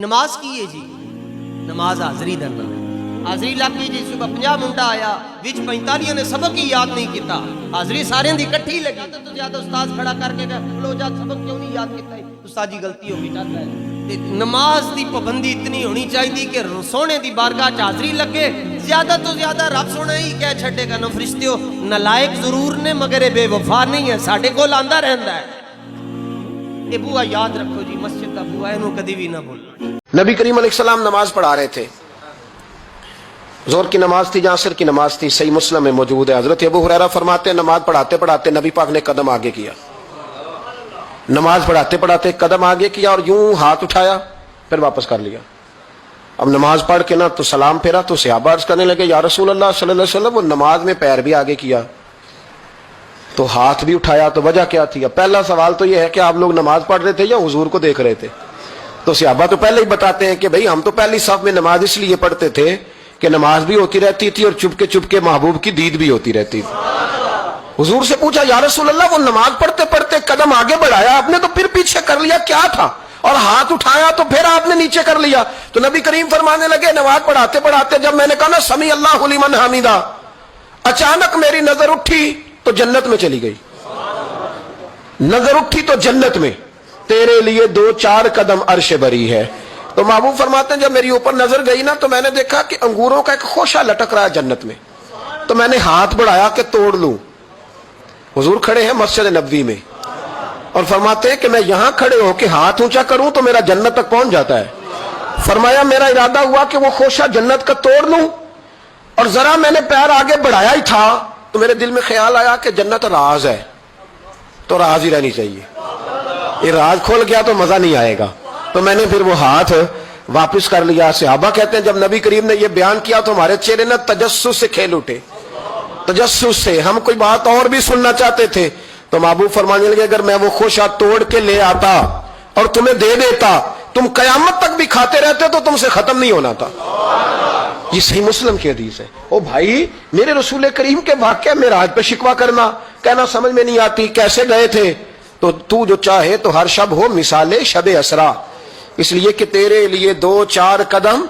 نماز کی ہے جی، نماز حاضری درنا حاضری لگ گئی جی۔ صبح 50 منڈا آیا وچ 45 نے سبق ہی یاد نہیں کیتا، حاضری سارے دی اکٹھی لگی تو زیادہ استاد کھڑا کر کے کہ کھلو جا، سبق کیوں نہیں یاد کیتا؟ استاد جی غلطی ہو گئی چاہتا ہے۔ نماز دی پابندی اتنی ہونی چاہیے کہ سونے دی بارگاہ چ حاضری لگے، زیادہ تو زیادہ رب سونا ہی کہہ چھڈے گا نا فرشتیو نالائق ضرور نے مگر بے وفا نہیں ہے، ساڈے کول آندا رہندا ہے۔ یہ بوا یاد رکھو جی، مسجد کا بوا اینو کدی بھی نہ بھولنا۔ نبی کریم علیہ السلام نماز پڑھا رہے تھے، ظہر کی نماز تھی، عصر کی نماز تھی، صحیح مسلم میں موجود ہے۔ حضرت ابو ہریرہ فرماتے ہیں نماز پڑھاتے پڑھاتے نبی پاک نے قدم آگے کیا، نماز پڑھاتے پڑھاتے قدم آگے کیا اور یوں ہاتھ اٹھایا پھر واپس کر لیا۔ اب نماز پڑھ کے نا تو سلام پھیرا تو صحابہ عرض کرنے لگے یا رسول اللہ صلی اللہ علیہ وسلم وہ نماز میں پیر بھی آگے کیا تو ہاتھ بھی اٹھایا، تو وجہ کیا تھی؟ اب پہلا سوال تو یہ ہے کہ آپ لوگ نماز پڑھ رہے تھے یا حضور کو دیکھ رہے تھے؟ تو صحابہ تو پہلے ہی بتاتے ہیں کہ بھئی ہم تو پہلی صف میں نماز اس لیے پڑھتے تھے کہ نماز بھی ہوتی رہتی تھی اور چپ کے محبوب کی دید بھی ہوتی رہتی تھی۔ حضور سے پوچھا یا رسول اللہ وہ نماز پڑھتے پڑھتے قدم آگے بڑھایا آپ نے تو پھر پیچھے کر لیا، کیا تھا؟ اور ہاتھ اٹھایا تو پھر آپ نے نیچے کر لیا۔ تو نبی کریم فرمانے لگے نماز پڑھاتے پڑھاتے جب میں نے کہا نا سمیع اللہ لمن حمیدہ، اچانک میری نظر اٹھی تو جنت میں چلی گئی، نظر اٹھی تو جنت میں، تیرے لیے 2-4 قدم عرش بری ہے۔ تو محبوب فرماتے ہیں جب میری اوپر نظر گئی نا تو میں نے دیکھا کہ انگوروں کا ایک خوشہ لٹک رہا ہے جنت میں، تو میں نے ہاتھ بڑھایا کہ توڑ لوں۔ حضور کھڑے ہیں مسجد نبوی میں اور فرماتے ہیں کہ میں یہاں کھڑے ہو کے ہاتھ اونچا کروں تو میرا جنت تک پہنچ جاتا ہے۔ فرمایا میرا ارادہ ہوا کہ وہ خوشہ جنت کا توڑ لوں، اور ذرا میں نے پیر آگے بڑھایا ہی تھا تو میرے دل میں خیال آیا کہ جنت راز ہے تو راز ہی رہنی چاہیے، یہ راز کھول گیا تو مزہ نہیں آئے گا، تو میں نے پھر وہ ہاتھ واپس کر لیا۔ صحابہ کہتے ہیں جب نبی کریم نے یہ بیان کیا تو ہمارے چہرے نہ تجسس سے کھیل اٹھے، تجسس سے ہم کوئی بات اور بھی سننا چاہتے تھے۔ تو محبوب فرمانے لگے اگر میں وہ خوشہ توڑ کے لے آتا اور تمہیں دے دیتا تم قیامت تک بھی کھاتے رہتے تو تم سے ختم نہیں ہونا تھا۔ یہ صحیح مسلم کی حدیث ہے۔ او بھائی میرے رسول کریم کے واقعہ معراج پہ شکوہ کرنا، کہنا سمجھ میں نہیں آتی کیسے گئے تھے، تو جو چاہے تو ہر شب ہو مثال شب اسرا، اس لیے کہ تیرے لیے 2-4 قدم